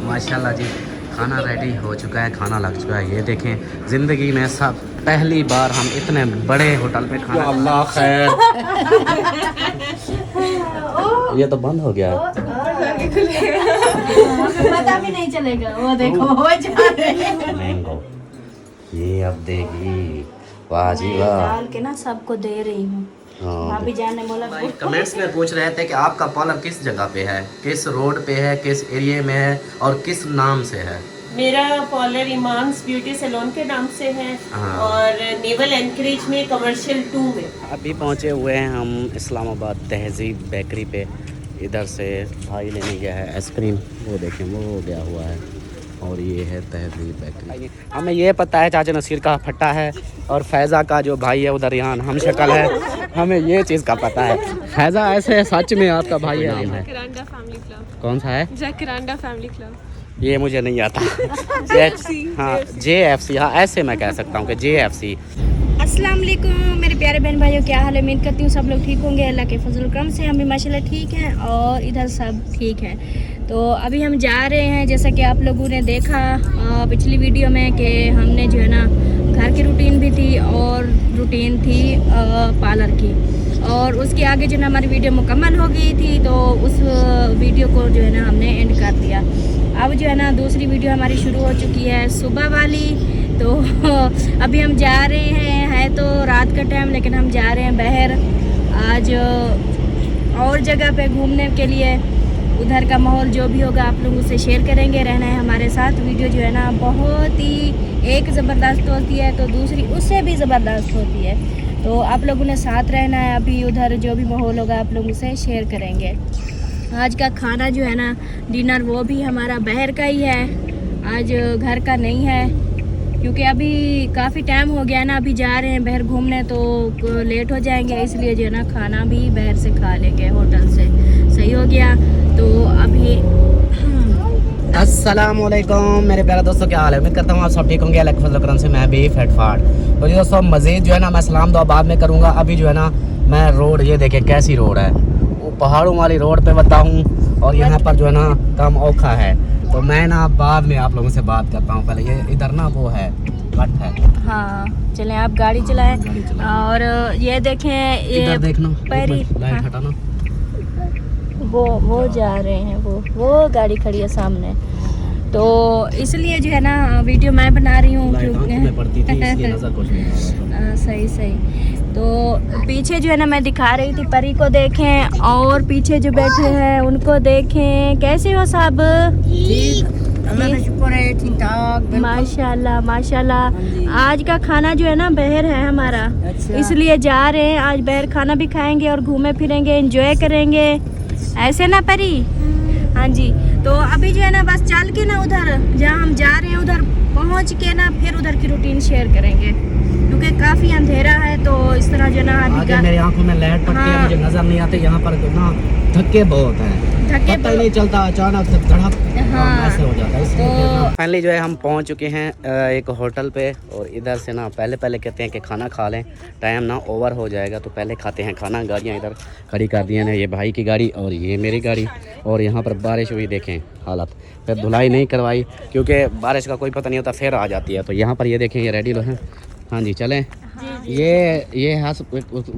माशाल्लाह जी, खाना रेडी हो चुका है, खाना लग चुका है। ये देखें, ज़िंदगी में सब पहली बार हम इतने बड़े होटल में खाना। अल्लाह खैर। ये तो बंद हो गया है। पता भी नहीं चलेगा। वो देखो वो जा रहे हैं। मैंगो ये अब देगी। वाह जी वाह। डाल के ना सबको दे रही हूँ। भाभी जान ने बोला। कमेंट्स में पूछ रहे थे कि आपका पार्लर किस जगह पे है, किस रोड पे है, किस एरिया में है और किस नाम से है। मेरा पार्लर इमाम्स ब्यूटी सैलून के नाम से है और नेवल एनकरेज में कमर्शियल 2 में। अभी पहुंचे हुए हैं हम इस्लामाबाद तहजीब बेकरी पे। इधर से भाई लेने गया है आइसक्रीम, वो देखें वो गया हुआ है। और ये है तहजीब बेकरी। हमें ये पता है चाचा नसीर का फट्टा है और फैज़ा का जो भाई है उधर यहाँ हम शक्ल है, हमें ये चीज़ का पता है। फैज़ा ऐसे सच में आपका भाई है? नाम है जैकरांडा फैमिली क्लब। कौन सा है? जैकरांडा फैमिली क्लब। ये मुझे नहीं आता। हाँ JFC, हाँ ऐसे मैं कह सकता हूँ कि JFC। अस्सलाम वालेकुम मेरे प्यारे बहन भाइयों, क्या हाल है? उम्मीद करती हूँ सब लोग ठीक होंगे अल्लाह के फजल करम से। हम भी माशाल्लाह ठीक हैं और इधर सब ठीक है। तो अभी हम जा रहे हैं, जैसा कि आप लोगों ने देखा पिछली वीडियो में कि हमने जो है ना घर की रूटीन भी थी और रूटीन थी पार्लर की, और उसके आगे जो है ना हमारी वीडियो मुकम्मल हो गई थी, तो उस वीडियो को जो है ना हमने एंड कर दिया। अब जो है ना दूसरी वीडियो हमारी शुरू हो चुकी है सुबह वाली। तो अभी हम जा रहे हैं, है तो रात का टाइम लेकिन हम जा रहे हैं बाहर आज और जगह पे घूमने के लिए। उधर का माहौल जो भी होगा आप लोगों से शेयर करेंगे, रहना है हमारे साथ। वीडियो जो है ना बहुत ही एक ज़बरदस्त होती है तो दूसरी उससे भी ज़बरदस्त होती है, तो आप लोगों ने साथ रहना है। अभी उधर जो भी माहौल होगा आप लोगों से शेयर करेंगे। आज का खाना जो है ना डिनर वो भी हमारा बाहर का ही है, आज घर का नहीं है, क्योंकि अभी काफ़ी टाइम हो गया ना। अभी जा रहे हैं बाहर घूमने तो लेट हो जाएंगे, इसलिए जो है ना खाना भी बाहर से खा लेंगे होटल से। सही हो गया। तो अभी अस्सलाम वालेकुम मेरे प्यारे दोस्तों, क्या हाल है? उम्मीद करता हूँ आप सब ठीक होंगे अल्लाह के फजल करम से। मैं भी फिट फाट। तो जी दोस्तों, मज़ीद जो है ना मैं सलाम दुआ बाद में करूँगा। अभी जो है ना मैं रोड, ये देखें कैसी रोड है, वो पहाड़ों वाली रोड पे बताऊँ, और यहाँ पर जो है ना कम औखा है। तो मैं ना बाद में आप लोगों से बात करता हूँ। पहले ये इधर ना वो है कट है। हाँ चलें, आप गाड़ी चलाएं। और ये देखें, ये देखना पैरी लाइट हटाना, वो जा रहे हैं, वो गाड़ी खड़ी है सामने, तो इसलिए जो है ना वीडियो मैं बना रही हूँ सही सही। तो पीछे जो है ना मैं दिखा रही थी परी को देखें, और पीछे जो बैठे हैं उनको देखें। कैसे हो सब? अल्लाह का शुक्र है, ठीक ठाक। माशाल्लाह माशाल्लाह। आज का खाना जो है ना बहर है हमारा, अच्छा। इसलिए जा रहे हैं आज बहर खाना भी खाएंगे और घूमे फिरेंगे, एंजॉय करेंगे, ऐसे ना परी? हाँ जी। तो अभी जो है ना बस चल के ना उधर जहाँ हम जा रहे हैं उधर पहुँच के ना फिर उधर की रूटीन शेयर करेंगे, क्योंकि काफ़ी अंधेरा है। तो इस तरह जो है ना आगे मेरी आंखों में लाइट पड़ती है, मुझे नजर नहीं आते। यहाँ पर ना धक्के बहुत हैं, धक्के पता ही नहीं चलता, अचानक से धड़क ऐसे हो जाता है। तो फाइनली जो है हम पहुँच चुके हैं एक होटल पे, और इधर से ना पहले कहते हैं कि खाना खा लें, टाइम ना ओवर हो जाएगा, तो पहले खाते हैं खाना। गाड़ियाँ इधर खड़ी कर दी हैं, ये भाई की गाड़ी और ये मेरी गाड़ी। और यहाँ पर बारिश हुई, देखें हालत, फिर धुलाई नहीं करवाई क्योंकि बारिश का कोई पता नहीं होता, फिर आ जाती है। तो यहाँ पर ये देखें ये रेडी लो हैं। हाँ जी चलें। ये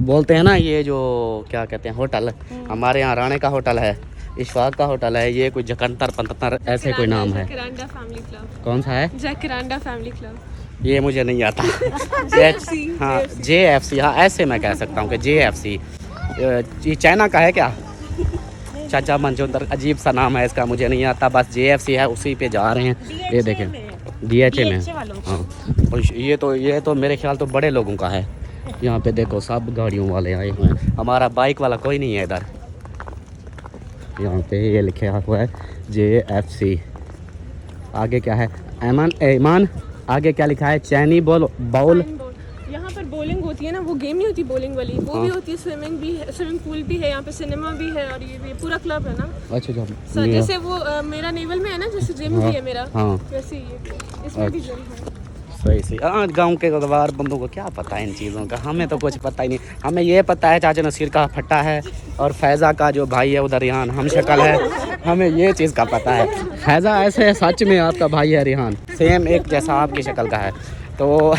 बोलते हैं ना, ये जो क्या कहते हैं होटल, हमारे यहाँ राणे का होटल है, इशफाक का होटल है, ये कोई जकंतर पंतर ऐसे कोई नाम है। जैकरांडा फैमिली क्लब। कौन सा है? जैकरांडा फैमिली क्लब। ये मुझे नहीं आता। हाँ JFC, हाँ ऐसे मैं कह सकता हूँ कि JFC। ये चाइना का है क्या? चाचा मंजूर, अजीब सा नाम है इसका, मुझे नहीं आता। बस JFC है, उसी पे जा रहे हैं। ये देखें DHA में। हाँ, और ये तो मेरे ख्याल तो बड़े लोगों का है। यहाँ पे देखो सब गाड़ियों वाले आए हुए हैं, हमारा बाइक वाला कोई नहीं है इधर। यहाँ पे ये लिखा हुआ है JFC। आगे क्या है? ऐमान आगे क्या लिखा है? चैनी बाउल। यहाँ पर बॉलिंग होती है ना, वो गेम नहीं होती बॉलिंग वाली, वो भी होती है। स्विमिंग भी है, स्विमिंग पूल भी है, यहाँ पे सिनेमा भी है, और ये भी पूरा क्लब है ना। अच्छा जैसे वो मेरा नेवल में है ना, जैसे जिम भी है मेरा, वैसे ये इसमें भी जिम है। सही सही। हाँ, गांव के गवार बंदों को क्या पता है इन चीज़ों का, हमें तो कुछ पता ही नहीं। हमें ये पता है चाचा नसीर का फट्टा है और फैज़ा का जो भाई है उधर रिहान हम शक्ल है, हमें ये चीज़ का पता है। फैज़ा ऐसे है सच में आपका भाई है रिहान, सेम एक जैसा आपकी शक्ल का है, तो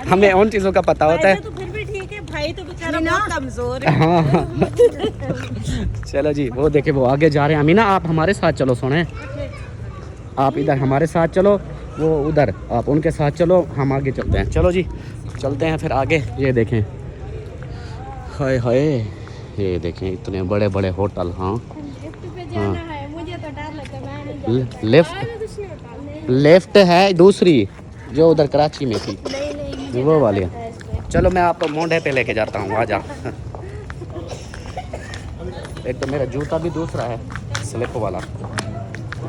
हमें उन चीज़ों का पता होता है। तो फिर भी ठीक है, भाई तो बेचारा बहुत कमजोर है। हाँ चलो जी, वो देखे वो आगे जा रहे हैं। अमीना आप हमारे साथ चलो, सुने आप इधर हमारे साथ चलो, वो उधर आप उनके साथ चलो, हम आगे चलते हैं। चलो जी चलते हैं फिर आगे। ये देखें, हाय हाय, ये देखें इतने बड़े बड़े होटल। हाँ हाँ, मुझे तो डर लगता है। लेफ्ट है दूसरी जो उधर कराची में थी, वो वाली। चलो मैं आपको मोंढे पे लेके जाता हूँ, आ जा। एक तो मेरा जूता भी दूसरा है स्लिप वाला,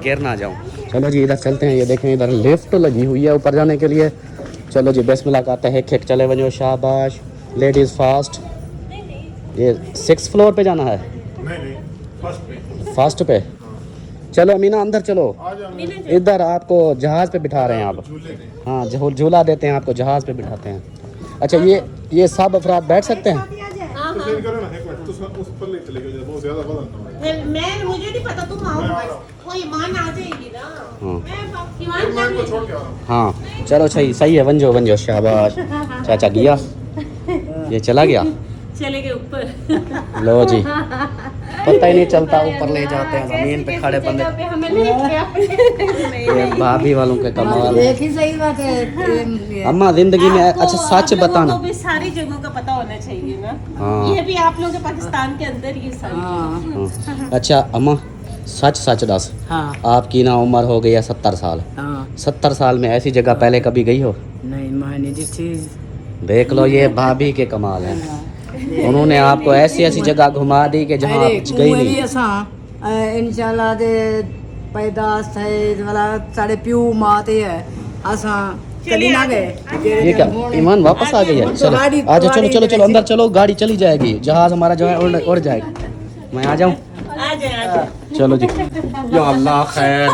गिर ना जाऊँ। चलो जी इधर चलते हैं। ये देखें इधर लिफ्ट लगी हुई है ऊपर जाने के लिए। चलो जी बिस्मिल्लाह कहते हैं, खेक चले वजो, शाबाश लेडीज़ फास्ट। ये 6th फ्लोर पे जाना है? नहीं फर्स्ट पे। चलो अमीना अंदर चलो, इधर आपको जहाज़ पे बिठा रहे हैं आप। हाँ झूला देते हैं आपको, जहाज़ पे बिठाते हैं। अच्छा ये सब अफराद बैठ सकते हैं? मैं मुझे नहीं पता, तुम आओ, वो ईमान आ जाएगी ना। हाँ चलो सही है, वंजो वंजो, शाबाश। चाचा गया, ये चला गया, चले गए ऊपर। लो जी पता ही नहीं चलता, ऊपर ले जाते हैं जमीन पे खड़े बंदे। ये भाभी वालों के कमाल है। एक ही सही बात है। अम्मा जिंदगी में अच्छा सच बताना, भी सारी जगहों का पता होना चाहिए ना। हाँ। ये भी आप लोगों के पाकिस्तान के अंदर ये सारी। हाँ। अच्छा अम्मा सच दस, हाँ आपकी ना उम्र हो गई है 70 साल। हाँ 70 साल में ऐसी जगह पहले कभी गई हो? नहीं मायने जिस चीज देख लो ये भाभी के कमाल हैं, उन्होंने आपको ऐसी ऐसी जगह घुमा दी कि जहाँ आप गई नहीं। इंशाल्लाह दे पैदाश है वाला साढ़े प्यू माते है असा कभी ना गए। ये क्या ईमान वापस आ गई है? चलो आ जाओ, चलो चलो चलो अंदर चलो, गाड़ी चली जाएगी, जहाज हमारा जो है उड़ जाएगा। मैं आ जाऊँ? आ जाए। चलो जी, या अल्लाह खैर।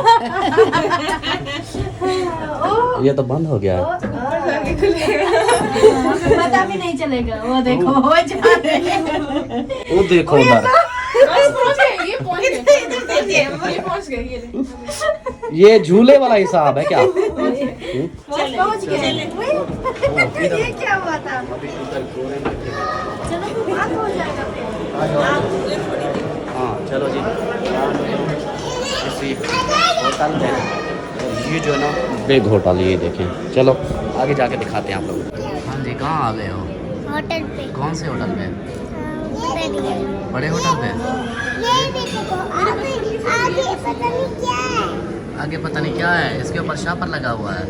ये तो बंद हो गया है, पता भी नहीं चलेगा। वो देखो वो जा रहे हैं। वो देखो उधर, ये झूले वाला हिसाब है क्या? पहुंच गए। ये क्या हुआ था? चलो तो बात हो जाएगा। हाँ चलो जी, किसी होटल में, ये जो है ना बिग होटल, ये देखें। चलो आगे जाके दिखाते हैं आप लोग। हाँ जी कहाँ आ गए हो? होटल पे। कौन से होटल पे? बड़े होटल पे। आगे पता नहीं क्या है, इसके ऊपर शापर लगा हुआ है।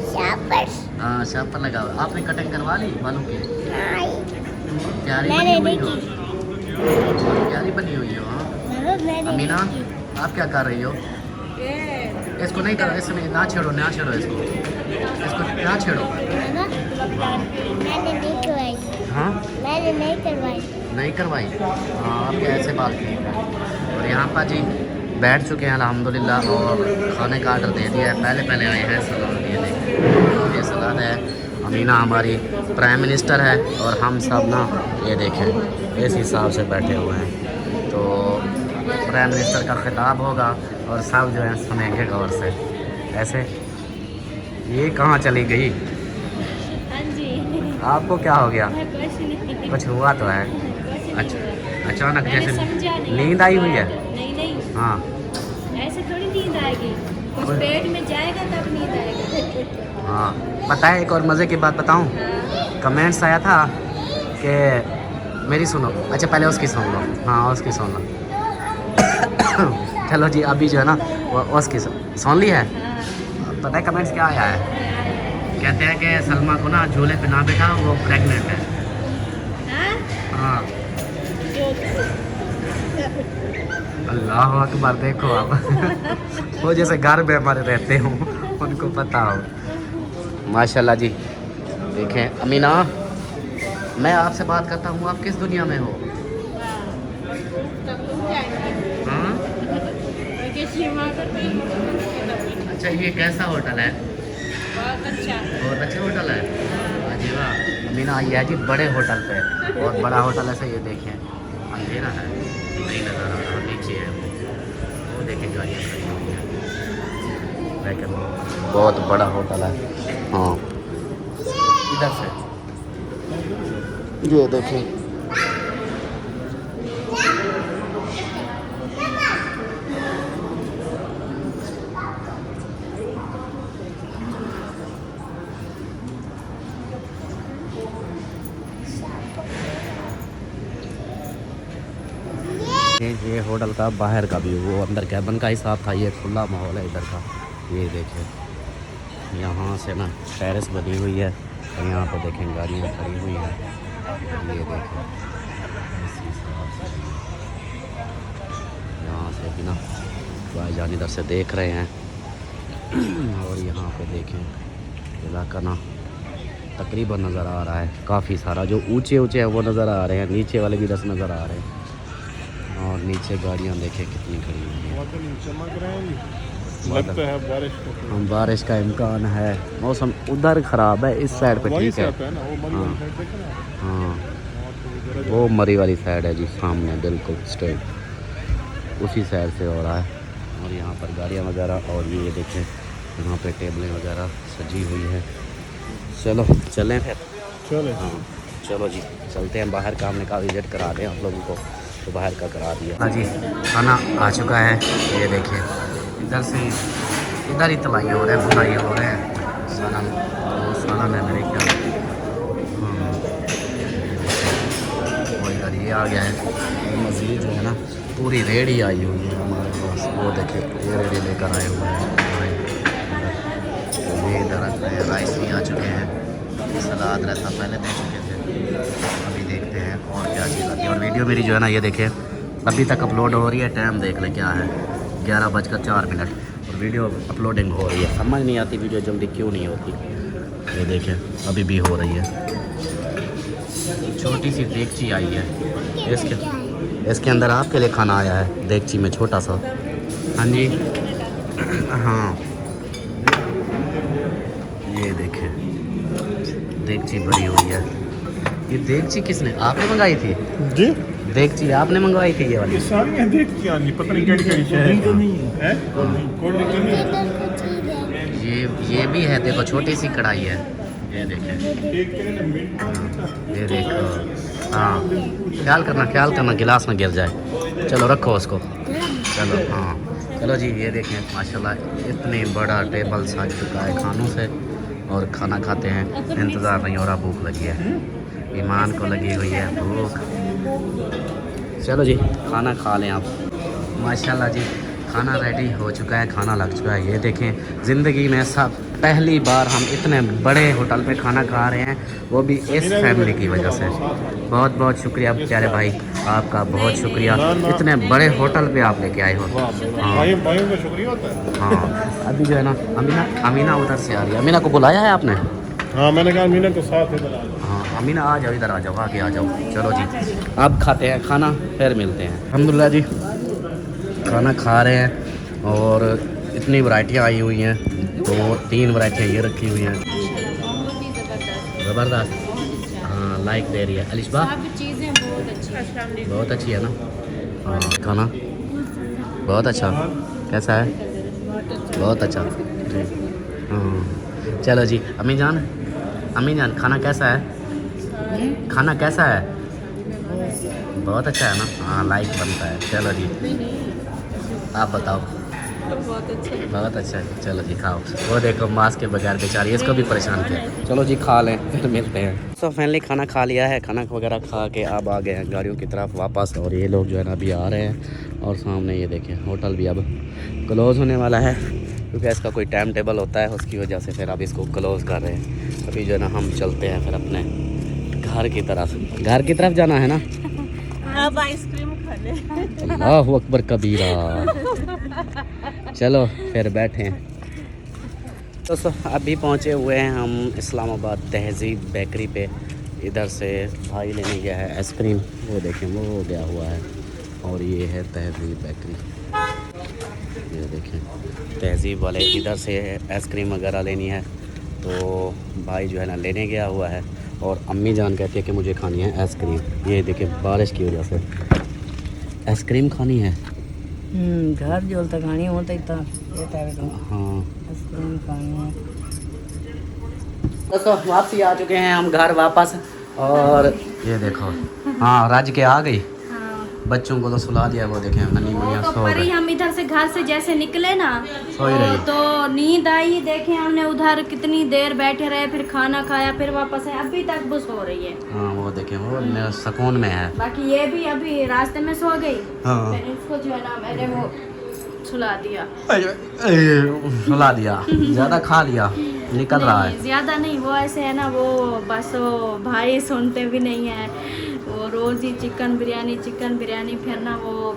हाँ शापर लगा हुआ है। आपने कटिंग करवा ली बालों की? प्यारी बनी हुई हो, प्यारी बनी हुई हो। हाँ अमीना आप क्या कर रही हो? इसको नहीं करो, इसमें ना छेड़ो, ना छेड़ो इसको ना छेड़ो। हाँ नहीं करवाई। हाँ आपके ऐसे बात ठीक है। और यहाँ पर जी बैठ चुके हैं अल्हम्दुलिल्लाह, और खाने का आर्डर दे दिया है। पहले आए हैं सलाद, ये देखिए ये सलाद है। अमीना हमारी प्राइम मिनिस्टर है और हम सब ना ये देखें इस हिसाब से बैठे हुए हैं। तो प्राइम मिनिस्टर का खिताब होगा और सब जो है सुनेंगे गौर से। ऐसे ये कहाँ चली गई? हाँ जी। आपको क्या हो गया? कुछ नहीं। कुछ हुआ तो है? अच्छा अचानक मैंने समझा जैसे नहीं। नींद आई हुई है? नहीं हाँ ऐसे थोड़ी नींद आएगी, कुछ पेट में जाएगा तब नींद आएगा। हाँ बताए, एक और मज़े की बात बताऊँ। कमेंट्स आया था कि मेरी सुनो, अच्छा पहले उसकी सुन लो। हाँ उसकी सुन लो। चलो जी अभी जो है ना वो उसकी सुन ली है। पता है कमेंट्स क्या आया है? कहते हैं कि सलमा को ना झूले पे ना बैठा, वो प्रेग्नेंट है। हाँ अल्लाह अकबर। देखो आप वो जैसे घर में हमारे रहते हो उनको पता हो। माशाल्लाह जी। देखें अमीना, मैं आपसे बात करता हूँ, आप किस दुनिया में हो? हाँ अच्छा ये कैसा होटल है? बहुत अच्छा होटल है। जी वाह, मीना आई है जी बड़े होटल पे, बहुत बड़ा होटल है। सही ये देखें, अंधेरा है, नहीं नज़र आ रहा, नीचे है वो देखें गाड़ियाँ खड़ी हुई हैं, लेकिन बहुत बड़ा होटल है। हाँ इधर से ये देखें, ये होटल का बाहर का व्यू, वो अंदर कैबन का हिसाब था, ये खुला माहौल है इधर का। ये देखें, यहाँ से ना टेरेस बनी हुई है, और यहाँ पे देखें गाड़ियाँ खड़ी हुई हैं। ये देखें इस हिसाब से, यहाँ से भी ना भाईजान इधर से देख रहे हैं। और यहाँ पे देखें इलाका ना तकरीबन नज़र आ रहा है, काफ़ी सारा जो ऊंचे ऊंचे हैं वो नज़र आ रहे हैं, नीचे वाले भी 10 नज़र आ रहे हैं। और नीचे गाड़ियाँ देखें कितनी खड़ी हुई हैं। लगता है बारिश हम बारिश का इम्कान है, मौसम उधर ख़राब है, इस साइड पे ठीक है। हाँ वो मरी वाली साइड है जी, सामने बिल्कुल स्ट्रेट उसी साइड से हो रहा है। और यहाँ पर गाड़ियाँ वगैरह, और ये देखें यहाँ पे टेबलें वगैरह सजी हुई है। चलो चलें फिर। चले हाँ चलो जी चलते हैं बाहर का, हमने कहा विजिट करा दें आप लोगों को, तो बाहर का करा दिया। हाँ जी खाना आ चुका है, ये देखिए इधर से इधर ही तलाई हो रहे हैं, बुनाई हो रहे हैं। सनम वो सनम है मेरे ख्याल। हाँ वो इधर ये आ गया है, मज़ीद जो है ना पूरी रेडी आई हुई है हमारे पास, वो देखिए ये रेडी लेकर आए हुए हैं। ये इधर राइस भी आ चुके हैं, सलाद रहता पहले दे चुके थे, अभी देखते हैं और क्या चीज़ आती है। और वीडियो मेरी जो है ना ये देखें अभी तक अपलोड हो रही है, टाइम देख लें क्या है, 11:04, और वीडियो अपलोडिंग हो रही है। समझ नहीं आती वीडियो जल्दी क्यों नहीं होती। ये देखें अभी भी हो रही है। छोटी सी देगची आई है, इसके अंदर आपके लिए खाना आया है, देगची में छोटा सा। हाँ जी हाँ ये देखें देगची भरी हुई है। ये देगची किसने, आपने मंगाई थी जी? देगची आपने मंगवाई थी ये वाली? सारी हैं देखती आनी, पता नहीं क्या है। ये भी है, देखो छोटी सी कढ़ाई है, ये देखें, ये देखो। हाँ ख्याल करना गिलास में गिर जाए। चलो रखो उसको, चलो हाँ चलो जी। ये देखें माशाल्लाह इतनी बड़ा टेबल सज चुका है खानों से, और खाना खाते हैं, इंतज़ार नहीं हो रहा, भूख लगी है, ईमान को लगी हुई है भूख। चलो जी खाना खा लें आप। माशाल्लाह जी खाना रेडी हो चुका है, खाना लग चुका है। ये देखें ज़िंदगी में सब पहली बार हम इतने बड़े होटल पे खाना खा रहे हैं, वो भी इस फैमिली की वजह से। बहुत बहुत शुक्रिया प्यारे भाई, आपका बहुत शुक्रिया, इतने बड़े होटल पे आप लेके आए हो। हाँ भाइयों का शुक्रिया होता है। हाँ अभी जो है ना अमीना उधर से आ रही है, अमीना को बुलाया है आपने? हाँ मैंने कहा अमीना को साथ इधर आ जाओ। हाँ अमीना आ जाओ, इधर आ जाओ, आगे आ जाओ। चलो जी अब खाते हैं खाना, फिर मिलते हैं। अल्हम्दुलिल्लाह जी खाना खा रहे हैं, और इतनी वैरायटियाँ आई हुई हैं, 2-3 वैरायटियाँ ये रखी हुई हैं, ज़बरदस्त। हाँ लाइक दे रही है अलिशबा, चीज़ें बहुत अच्छी है ना। हाँ खाना बहुत अच्छा, कैसा है? बहुत अच्छा जी। हाँ चलो जी अम्मी जान खाना कैसा है? खाना कैसा है? बहुत अच्छा है ना। हाँ लाइक बनता है। चलो जी आप बताओ। बहुत अच्छा है। चलो जी खाओ। वो देखो मास्क के बगैर बेचारी, इसको भी परेशान किया। चलो जी खा लें फिर मिलते हैं। तो फाइनली खाना खा लिया है, खाना वगैरह खा के अब आ गए हैं गाड़ियों की तरफ वापस, और ये लोग जो है ना अभी आ रहे हैं, और सामने ये देखें होटल भी अब क्लोज़ होने वाला है, क्योंकि इसका कोई टाइम टेबल होता है, उसकी वजह से फिर अब इसको क्लोज़ कर रहे हैं। अभी जो है ना हम चलते हैं फिर अपने घर की तरफ जाना है ना। अब आइसक्रीम खा ले। अल्लाहु अकबर कबीरा। चलो फिर बैठें। तो अभी पहुँचे हुए हैं हम इस्लामाबाद तहज़ीब बेकरी पे। इधर से भाई लेने गया है आइसक्रीम, वो देखें वो गया हुआ है, और ये है तहज़ीब बेकरी। ये देखें तहज़ीब वाले, इधर से आइसक्रीम वगैरह लेनी है तो भाई जो है ना लेने गया हुआ है और अम्मी जान कहती है कि मुझे खानी है आइसक्रीम। ये देखिए बारिश की वजह से आइसक्रीम खानी है। घर जो तक खानी हो तो हाँ आइसक्रीम खानी है। दोस्तों वापसी आ चुके हैं हम घर वापस और ये देखो हाँ राज के आ गई। बच्चों को तो सुला दिया, वो देखें नन्ही मुनिया तो सो परी गई। हम इधर से घर से जैसे निकले ना सो ही रही। तो नींद आई, देखे हमने उधर कितनी देर बैठे रहे, फिर खाना खाया, फिर वापस आए, अभी तक वो सो रही है। हाँ वो देखें वो मेरा सुकून में है। बाकी ये भी अभी रास्ते में सो गई। हाँ। फिर इसको जो है ना मैंने वो सुला दिया। सुला दिया, ज़्यादा खा लिया, निकल रहा है। नहीं, ज्यादा नहीं, वो ऐसे है ना, वो बस वो भाई सुनते भी नहीं है, वो रोज ही चिकन बिरयानी फिर ना वो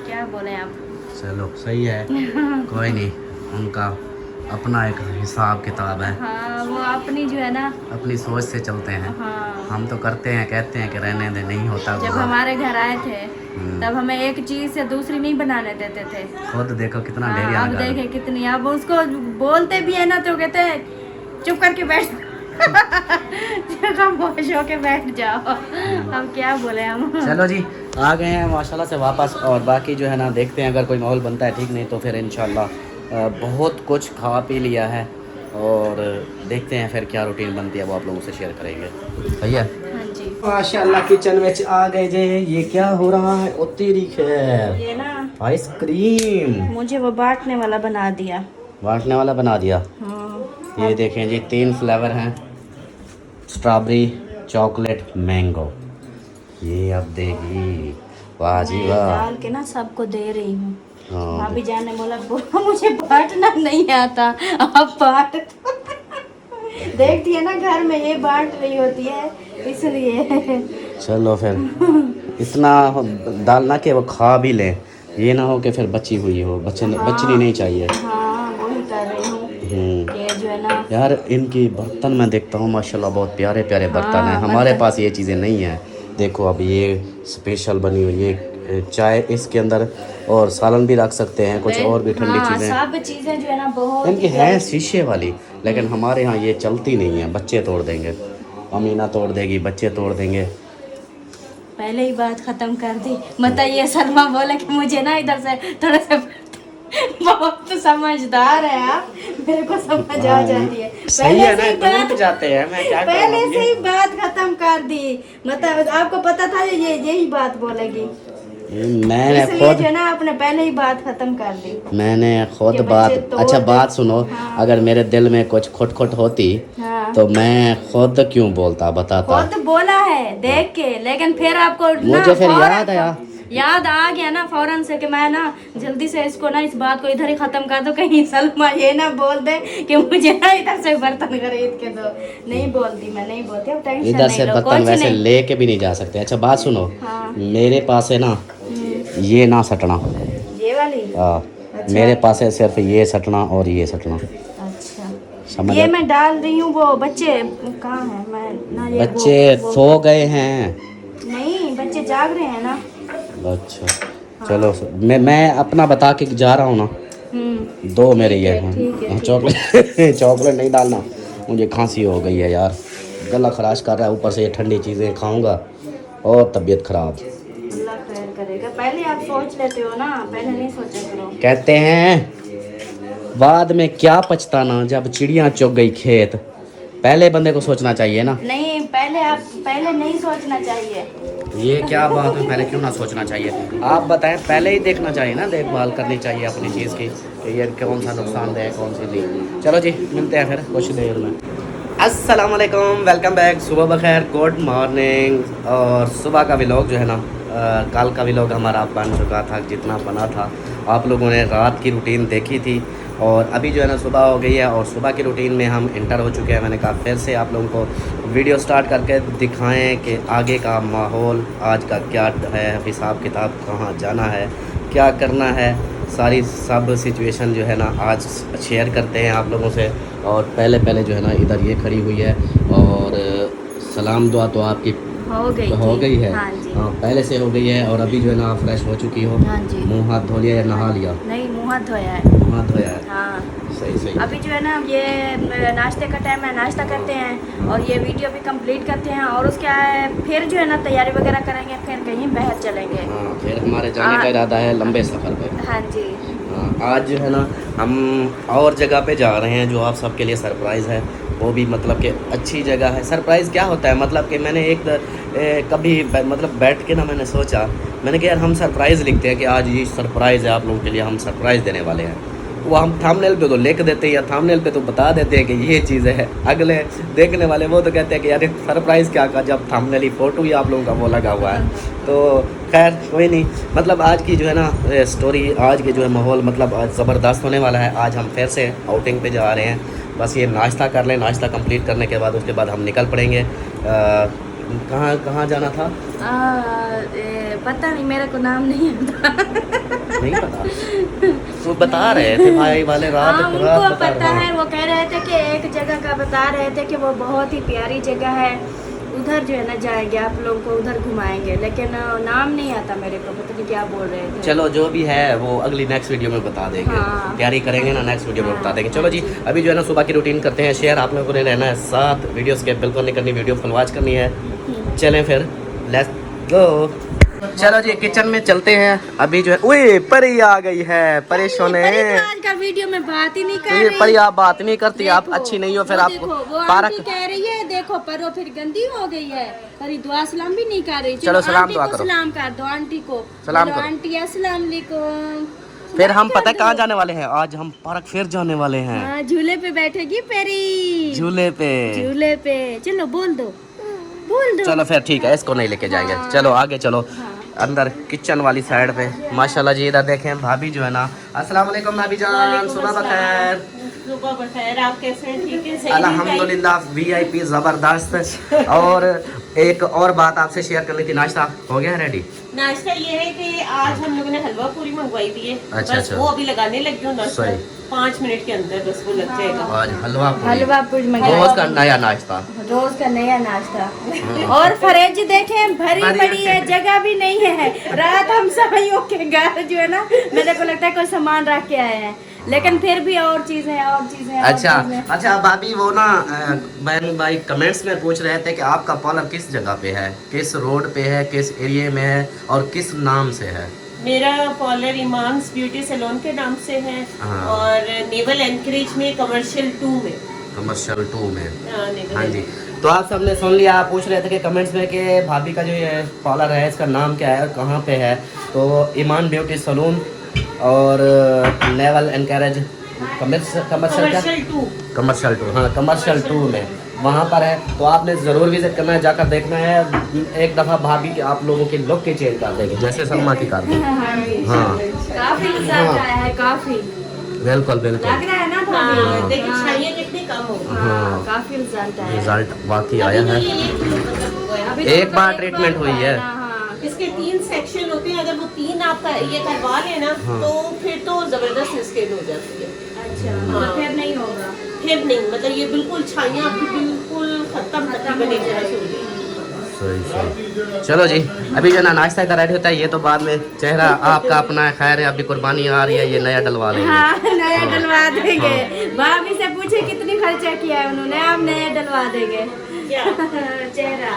क्या बोले आप। चलो सही है, कोई नहीं, उनका अपना एक हिसाब किताब है। हाँ वो अपनी जो है ना, अपनी सोच से चलते हैं। हाँ हम तो करते हैं, कहते हैं कि रहने दे, नहीं होता। जब हमारे घर आए थे तब हमें एक चीज से दूसरी नहीं बनाने देते थे। खुद देखो कितना हाँ, ढेरिया अब लगा है। देखे कितनी, अब उसको बोलते भी है ना तो कहते हैं चुप करके बैठ खामोश होके बैठ जाओ। अब क्या बोले हम। चलो जी आ गए हैं माशाल्लाह से वापस, और बाकी जो है ना देखते हैं, अगर कोई माहौल बनता है ठीक, नहीं तो फिर इंशाल्लाह बहुत कुछ खा पी लिया है और देखते हैं फिर क्या रूटीन बनती है, वो आप लोगों से शेयर करेंगे। सही है। हाँ जी माशाल्लाह किचन में आ गए जे। ये क्या हो रहा है? ओ तेरी खैर, ये ना आइसक्रीम मुझे वो बांटने वाला बना दिया। बांटने वाला बना दिया। हाँ ये देखें जी 3 फ्लेवर हैं, स्ट्रॉबेरी, चॉकलेट, मैंगो। ये अब देगी, वाह जी मैं वाह। डाल के ना सबको दे रही हूँ। हाँ, भाभी जान ने बोला मुझे बांटना नहीं आता, आप बांट देखती है ना घर में ये बांट रही होती है इसलिए। चलो फिर इतना डालना कि वो खा भी लें, ये ना हो कि फिर बची हुई हो, बचनी नहीं चाहिए। हाँ वही कर रही हूँ कि जो है ना, यार इनकी बर्तन मैं देखता हूँ माशाल्लाह बहुत प्यारे प्यारे बर्तन हैं। हमारे पास ये चीज़ें नहीं हैं। देखो अब ये स्पेशल बनी हुई, ये चाय इसके अंदर, और सालन भी रख सकते हैं, कुछ और भी ठंडी हाँ, चीज़ें। सब चीजें जो है ना बहुत इनकी हैं शीशे वाली, लेकिन हमारे यहाँ ये चलती नहीं है, बच्चे तोड़ देंगे, अमीना तोड़ देगी, बच्चे तोड़ देंगे। पहले ही बात खत्म कर दी। मतलब ये सलमा बोला कि मुझे ना इधर से थोड़ा सा बहुत समझदार है आप, मेरे को समझ आ जाती है। सही है से ही ना, टूट जाते हैं, मैं क्या पहले करूँ? से ही बात खत्म कर दी। मतलब आपको पता था ये यही बात बोलेगी, मैंने इसलिए खुद जो है ना आपने पहले ही बात खत्म कर दी। मैंने खुद कि बात, बच्चे तोड़ अच्छा दे। बात सुनो, अगर मेरे दिल में कुछ खुट होती हाँ। तो मैं खुद क्यों बोलता, बताता। खुद बोला है देख के, लेकिन फिर आपको ना मुझे फिर फौरन याद आया। याद आ गया ना फौरन से कि मैं ना जल्दी से इसको ना इस बात को इधर ही खत्म कर दो, कहीं सलमा ये ना बोल दे कि मुझे ना इधर से बर्तन खरीद के दो। नहीं बोलती, मैं नहीं बोलती, अब टेंशन इधर नहीं से लो, बर्तन कुछ वैसे नहीं। लेके भी नहीं जा सकते। अच्छा बात सुनो, हाँ। मेरे पास है ना ये ना सटना, ये वाली अच्छा। मेरे पास है सिर्फ ये सटना और ये सटना, अच्छा। समझ ये आया? मैं डाल रही हूँ, वो बच्चे कहाँ है, मैं ना ये बच्चे वो सो गए हैं। नहीं, बच्चे जाग रहे हैं ना। अच्छा चलो, मैं अपना बता के जा रहा हूँ ना। दो मेरे ये हैं। ठीक है। चॉकलेट चॉकलेट नहीं डालना, मुझे खांसी हो गई है यार, गला खराश कर रहा है, ऊपर से ये ठंडी चीज़ें खाऊंगा और तबीयत खराब। अल्लाह खैर करेगा। पहले आप सोच लेते हो ना, पहले नहीं सोचा करो। कहते हैं बाद में क्या पछताना, जब चिड़ियाँ चुग गई खेत। पहले बंदे को सोचना चाहिए ना। नहीं, पहले नहीं सोचना चाहिए। ये क्या बात है, पहले क्यों ना सोचना चाहिए? आप बताएं, पहले ही देखना चाहिए ना, देखभाल करनी चाहिए अपनी चीज़ की कि ये कौन सा नुकसानदेह है, कौन सी नहीं। चलो जी मिलते हैं फिर कुछ देर में। अस्सलाम वालेकुम, वेलकम बैक, सुबह बखैर, गुड मॉर्निंग। और सुबह का व्लॉग जो है ना, कल का व्लॉग हमारा बन चुका था, जितना बना था आप लोगों ने रात की रूटीन देखी थी, और अभी जो है ना सुबह हो गई है और सुबह की रूटीन में हम इंटर हो चुके हैं। मैंने कहा फिर से आप लोगों को वीडियो स्टार्ट करके दिखाएं कि आगे का माहौल आज का क्या है, हिसाब किताब, कहाँ जाना है, क्या करना है, सारी सब सिचुएशन जो है ना आज शेयर करते हैं आप लोगों से। और पहले जो है ना इधर ये खड़ी हुई है, और सलाम दुआ तो आपकी हो गई है। हाँ जी। हाँ पहले से हो गई है, और अभी जो है ना फ्रेश हो चुकी हो। हाँ जी। मुँह हाथ धो लिया या नहा लिया? नहीं, मुँह हाथ धोया है। मुँह हाथ धोया है। हाँ। सही सही। अभी जो है ना ये नाश्ते का टाइम है, नाश्ता करते हैं और ये वीडियो भी कंप्लीट करते हैं और उसके फिर जो है ना तैयारी वगैरह करेंगे, फिर कहीं बाहर चलेंगे। हाँ, फिर हमारे जाने का इरादा है लंबे सफ़र पे। हाँ जी। हाँ, आज जो है ना हम और जगह पे जा रहे हैं जो आप सबके लिए सरप्राइज़ है। वो भी मतलब कि अच्छी जगह है। सरप्राइज़ क्या होता है, मतलब कि मैंने कभी मतलब बैठ के ना मैंने सोचा, मैंने कहा यार हम सरप्राइज़ लिखते हैं कि आज ये सरप्राइज़ है आप लोगों के लिए, हम सरप्राइज़ देने वाले हैं। वो हम थंबनेल पे तो लिख देते हैं या थंबनेल पे तो बता देते हैं कि ये चीज़ है। अगले देखने वाले वो तो कहते हैं कि यार सरप्राइज़ क्या का, जब थंबनेल ही फ़ोटो ही आप लोगों का वो लगा हुआ है। तो खैर कोई नहीं, मतलब आज की जो है ना स्टोरी, आज के जो है माहौल मतलब आज ज़बरदस्त होने वाला है। आज हम फिर से आउटिंग पे जा रहे हैं। बस ये नाश्ता कर लें, नाश्ता कंप्लीट करने के बाद उसके बाद हम निकल पड़ेंगे। कहाँ जाना था पता नहीं, मेरे को नाम नहीं आता। नहीं पता, तो बता रहे थे भाई वाले रात हाँ, उनको रात पता है। वो कह रहे थे कि एक जगह का बता रहे थे कि वो बहुत ही प्यारी जगह है, उधर जो है ना जाएंगे, आप लोगों को उधर घुमाएंगे, लेकिन नाम नहीं आता मेरे को, पता नहीं क्या बोल रहे थे। चलो जो भी है वो अगली नेक्स्ट वीडियो में बता देंगे। हाँ। तैयारी करेंगे ना, नेक्स्ट वीडियो में बता देंगे। चलो जी, अभी जो है ना सुबह की रूटीन करते हैं शेयर, आप लोगों ने रहना है साथ, वीडियो स्किप बिल्कुल नहीं करनी, वीडियो फुल वॉच करनी है। चलें फिर, लेट्स गो। चलो जी किचन में चलते हैं। अभी जो है ओए परी आ गई है, परेशान है। आज का वीडियो में बात ही नहीं कर ये रही। परी आप बात नहीं करती, आप अच्छी नहीं हो, फिर आप देखो, वो पारक आंटी कह रही है, देखो परो फिर गंदी हो गई है, परी दुआ सलाम भी नहीं कर रही। चलो सलाम आंटी दुआ को करो। सलाम कर दो, आंटी को सलाम बोलो, करो। आंटी अस्सलाम वालेकुम। फिर हम सलाम पता है कर कहाँ दो। जाने वाले हैं, आज हम पार्क फिर जाने वाले हैं। हाँ, झूले पे बैठेगी परी, झूले पे। झूले पे। चलो बोल दो, बोल दो। चलो फिर ठीक है, इसको नहीं लेके जाएंगे। हाँ। चलो आगे चलो, अंदर किचन वाली साइड पे। माशाल्लाह जी इधर देखें भाभी जो है ना, अस्सलाम वालेकुम भाभी जान, सुबह बखैर। सुबह बखैर, आप कैसे हैं? ठीक है, सही अल्हम्दुलिल्लाह VIP ज़बरदस्त। और एक और बात आपसे शेयर करनी थी, नाश्ता हो गया है रेडी? नाश्ता ये है कि आज हम लोगों ने हलवा पूरी मंगवाई थी है। अच्छा, बस अच्छा। वो अभी लगाने लग गई हूँ नाश्ता, सही। 5 मिनट के अंदर बस वो लग जाएगा। आज हलवा पूरी। हलवा पूरी रोज का नया नाश्ता। रोज का नया नाश्ता। और फ्रिज देखें भरी पड़ी है, जगह भी नहीं है। रात हम सभी के घर जो है ना, मेरे को लगता है कोई सामान रख के आए हैं, लेकिन फिर भी और चीजें अच्छा भाभी वो ना बहन भाई कमेंट्स में पूछ रहे थे कि आपका पार्लर किस जगह पे है, किस रोड पे है, किस एरिया में है और किस नाम से है? मेरा पार्लर इमाम्स ब्यूटी सैलून के नाम से है हाँ। और नेवल एनकरेज में कमर्शियल 2 में। कमर्शियल 2 में। हाँ, नेवल हाँ जी, तो आप सबने सुन लिया। आप पूछ रहे थे कि कमेंट्स में कि भाभी का जो ये पार्लर है इसका नाम क्या है और कहाँ पे है। तो ईमान ब्यूटी सैलून और नेवल एनकरेज कमर्शियल 2, हाँ कमर्शियल 2 में वहाँ पर है। तो आपने ज़रूर विजिट करना है, जाकर देखना है। एक दफ़ा भाभी की आप लोगों की लुक के चेंज कर देगी, जैसे सलमा की कर दी। हाँ काफी रिजल्ट आया है, काफी बिल्कुल बिल्कुल। लग रहा है ना हाँ, भाभी? देखिए छाइयाँ कितनी कम हो गई। हाँ काफी रिजल्ट आया है। रिजल्ट वाकई आया है। अभी तो एक बार एक ट्रीटमेंट हुई है। हाँ, हाँ। इसके 3 सेक्शन होते हैं, अगर वो 3 आपका ये करवा लेना हाँ। तो फिर तो जबरदस्त स्किन हो जाती है। अच्छा, मतलब फिर नहीं होगा। फिर नहीं, मतलब ये बिल्कुल छाइयाँ आपकी बिल्कुल खत्म तकरीबन एक तरह से हो जाएगी। सही सही। चलो जी, अभी जो ना नाश्ता इधर रेडी होता है, ये तो बाद में चेहरा आपका अपना है। खैर है, अभी कुर्बानी आ रही है, ये नया डलवा लेंगे। हाँ, नया डलवा देंगे। भाभी से पूछे कितनी खर्चा किया है उन्होंने, आप नया डलवा देंगे। क्या चेहरा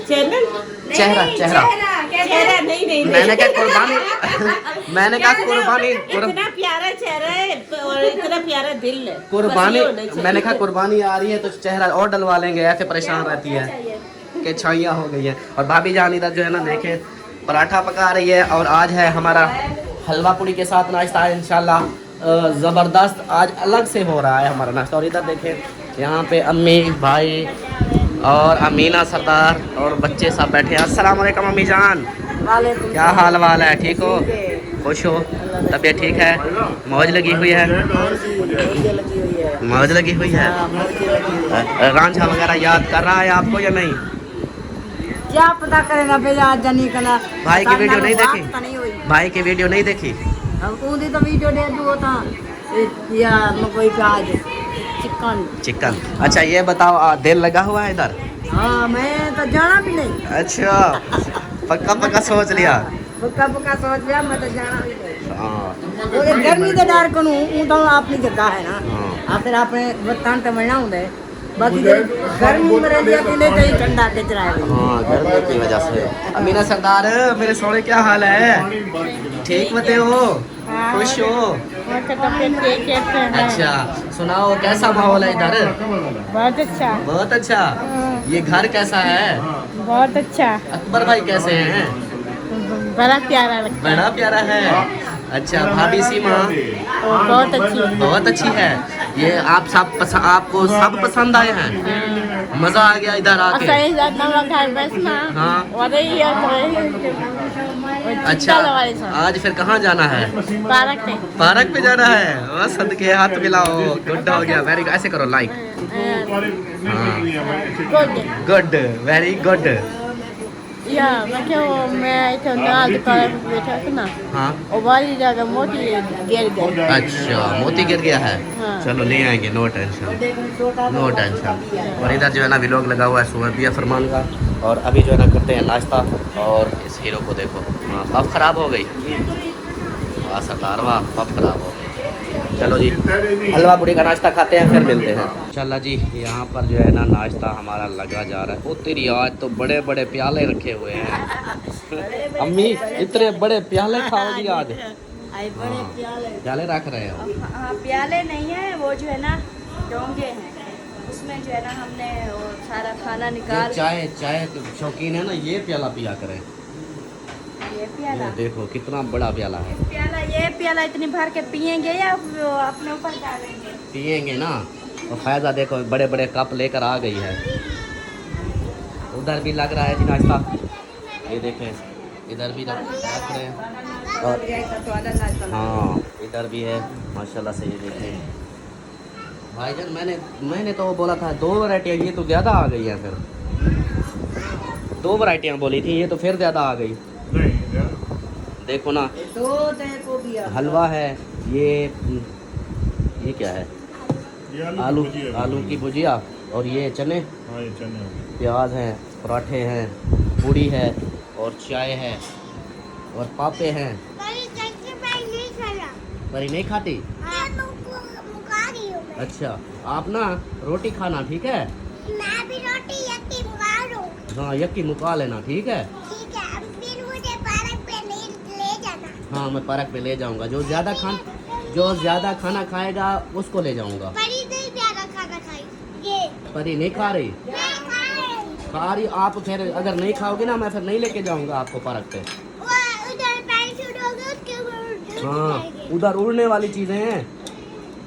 चैनल? चेहरा चेहरा चेहरा नहीं मैंने क्या कुर्बानी मैंने कहा कुर्बानी इतना प्यारा चेहरा है और इतना प्यारा दिल है। कुर्बानी बस ये होना चाहिए। मैंने कहा कुर्बानी आ रही है तो चेहरा और डलवा लेंगे। ऐसे परेशान रहती है कि छाइयाँ हो गई है। और भाभी जान इधर जो है ना देखें पराठा पका रही है और आज है हमारा हलवा पूरी के साथ नाश्ता है इंशाल्लाह। ज़बरदस्त आज अलग से हो रहा है हमारा नाश्ता। और इधर देखें यहाँ पे अम्मी भाई और अमीना सरदार और बच्चे सब बैठे हैं। अस्सलाम वालेकुम अम्मी जान, क्या हाल वाल है? ठीक हो, खुश हो, तबीयत ठीक है, मौज लगी हुई है? मौज लगी हुई है। रांझा वगैरह याद कर रहा है आपको या नहीं? क्या पता करेगा भैया जानी कला भाई की वीडियो नहीं देखी? नहीं हुई भाई की वीडियो नहीं देखी? हम कौन तो वीडियो दे दो था या कोई प्याज चिकन। चिकन। अच्छा ये बताओ दिल लगा हुआ है इधर? हाँ, मैं तो जाना भी नहीं। अच्छा पक्का पक्का सोच लिया? पक्का पक्का सोच लिया, मैं तो जाना भी नहीं। हाँ वो गर्मी के डर को हूँ तो अपनी जगह है ना। आ फिर आपने बत्तान तमलना होता है बाकी गर्मी में रह दिया पीले तो ही ठंडा के चलाए हाँ गर्मी की वजह से। अमीना सरदार मेरे सोने क्या हाल है? ठीक मते हो? खुश हो? अच्छा सुनाओ कैसा माहौल है इधर? बहुत अच्छा, बहुत अच्छा। ये घर कैसा है? बहुत अच्छा, अकबर भाई कैसे हैं? बड़ा प्यारा लगता बड़ा प्यारा है। अच्छा भाभी सीमा है, बहुत अच्छी। बहुत अच्छी है। ये आप सब आपको सब पसंद आए हैं? मजा आ गया इधर आके? हाँ अच्छा आज फिर कहाँ जाना है? पार्क में। पार्क पे जाना है? बस सदके हाथ मिलाओ। गुड हो गया, वेरी ऐसे करो लाइक। Good very good. या मैं क्या मैं इधर नाल दुकान पे बैठा था ना, हाँ और वाली जगह मोती गिर गई। अच्छा मोती गिर गया है। हाँ। चलो ले आएंगे, नो टेंशन नो टेंशन। और इधर जो है ना व्लॉग लगा हुआ है सुबह फरमान का। और अभी जो है ना करते हैं नाश्ता। और इस हीरो को देखो, हाँ पफ खराब हो गई। वाह सरदार वाह, पफ खराब हो गई। चलो जी हलवा पूड़ी का नाश्ता खाते हैं फिर मिलते हैं। चला जी यहाँ पर जो है ना नाश्ता हमारा लगा जा रहा है। ओ तेरी आज तो बड़े बड़े प्याले रखे हुए हैं। अम्मी इतने बड़े प्याले खाओगी आज? प्याले रख रहे हो? हाँ प्याले नहीं है, वो जो है ना डोंगे हैं, उसमें जो है ना हमने वो सारा खाना निकाल। चाय चाय शौकीन है ना, ये प्याला पिया करें। ये प्याला ये देखो कितना बड़ा प्याला है। ये प्याला इतनी भर के पियेंगे या वो अपने ऊपर डालेंगे? पियेंगे ना। और फैज़ा देखो बड़े बड़े कप लेकर आ गई है। उधर भी लग रहा है जी नाश्ता, ये देखें इधर भी रख रहे हैं। और हाँ इधर भी है माशाल्लाह से। ये देखें भाईजान मैंने तो बोला था 2 वैरायटियाँ, ये तो ज़्यादा आ गई है। फिर 2 वैरायटियाँ बोली थी, ये तो फिर ज़्यादा आ गई। देखो ना हलवा है, ये क्या है? आलू की भुजिया। और ये चने, प्याज हैं, पराठे हैं, पूड़ी है और चाय है और पापे हैं। परी नहीं खाती? अच्छा आप ना रोटी खाना, ठीक है? मैं भी रोटी यक्की मुका लूं। हाँ यक्की मुका लेना, ठीक है? ठीक है, अब फिर मुझे पार्क पे ले जाना। हाँ मैं पार्क पे ले जाऊंगा। जो ज़्यादा खाना खाएगा उसको ले जाऊंगा। परी नहीं ज्यादा खाना खाएगी। परी नहीं खा रही? नहीं खाए। खा रही आप फिर अगर नहीं खाओगे ना मैं फिर नहीं लेके जाऊंगा आपको पार्क पे। वो उधर पैराशूट होगा उसके ऊपर हाँ उधर उड़ने वाली चीज़ें हैं,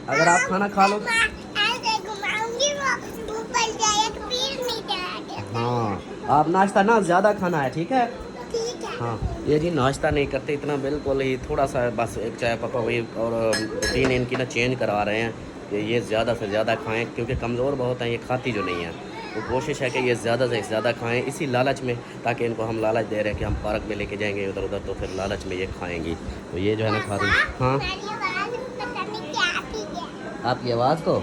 अगर आप खाना खा लो। ऐसे घुमाऊंगी वो ऊपर जाएगा फिर नीचे आएगा। हाँ आप नाश्ता ना ज़्यादा खाना है, ठीक है? ठीक है। हाँ ये जी नाश्ता नहीं करते इतना, बिल्कुल ही थोड़ा सा बस एक चाय पापा वही। और रूटीन इनकी ना चेंज करवा रहे हैं कि ये ज़्यादा से ज़्यादा खाएं, क्योंकि कमज़ोर बहुत हैं, ये खाती जो नहीं है। तो कोशिश है कि ये ज़्यादा से ज़्यादा खाएं, इसी लालच में, ताकि इनको हम लालच दे रहे हैं कि हम पार्क में लेके जाएंगे उधर उधर, तो फिर लालच में ये खाएंगी। तो ये जो है ना खा रही। हाँ मेरी आवाज पता नहीं क्या आती है। आपकी आवाज़ को,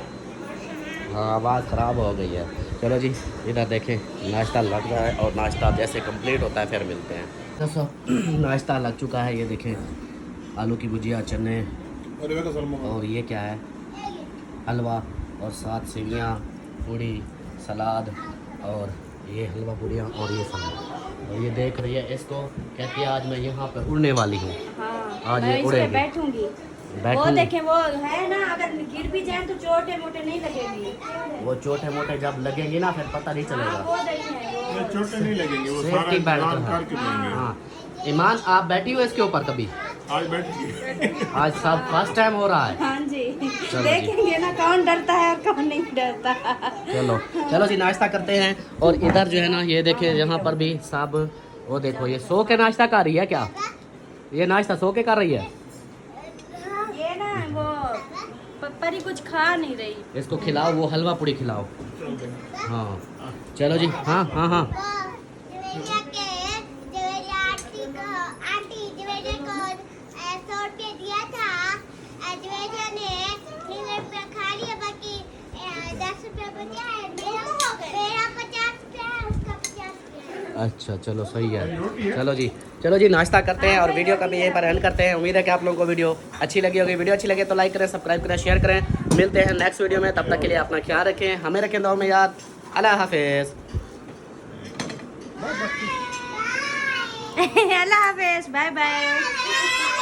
हाँ आवाज़ ख़राब हो गई है। चलो जी इधर देखें नाश्ता लग रहा है, और नाश्ता जैसे कंप्लीट होता है फिर मिलते हैं। दोस्तों नाश्ता लग चुका है, ये देखें आलू की भुजिया, चने, और ये क्या है हलवा, और साथ सेवियाँ, पूड़ी, सलाद, और ये हलवा पूड़ियाँ, और ये सलाद। और ये देख रही है, इसको कहती है आज मैं यहाँ पे उड़ने वाली हूँ। हाँ आज मैं ये इस पे उड़ेगी। बैठूंगी। वो देखें वो है ना, अगर गिर भी जाए तो छोटे मोटे नहीं लगेगी। वो छोटे मोटे जब लगेंगे ना फिर पता नहीं चलेगा। वो देखें वो छोटे नहीं लगेंगे, वो सारा सेफ्टी बेल्ट जान है। काट के देंगे। हाँ ईमान आप बैठी हो इसके ऊपर कभी? आज बैठ गई। आज सब फर्स्ट टाइम हो रहा है। हाँ जी चलो जी। देखेंगे ना कौन डरता है और कौन नहीं डरता। चलो जी नाश्ता करते हैं। और इधर जो है ना ये देखे यहाँ पर भी सब, वो देखो ये सो के नाश्ता कर रही है क्या? ये नाश्ता सो के कर रही है? ये ना वो परी कुछ खा नहीं रही। इसको खिलाओ, वो हलवा पूड़ी खिलाओ। हाँ चलो जी। हाँ हाँ हाँ आंटी जवेजा को 100 रुपये दिया था, जवेजा ने 3 रुपये खा लिया, बाकी 10 रुपये बचा है। मेरा 50 रुपया है, उसका 50 रुपया है। अच्छा चलो सही है। चलो जी नाश्ता करते हैं और वीडियो का भी यहीं पर एंड करते हैं। उम्मीद है कि आप लोगों को वीडियो अच्छी लगी होगी। वीडियो अच्छी लगे तो लाइक करें, सब्सक्राइब करें, शेयर करें। मिलते हैं नेक्स्ट वीडियो में, तब तक के लिए अपना ख्याल रखें, हमें रखें दुआ में याद। अल्लाह हाफिज़। अल्लाह हाफिज़, बाय बाय।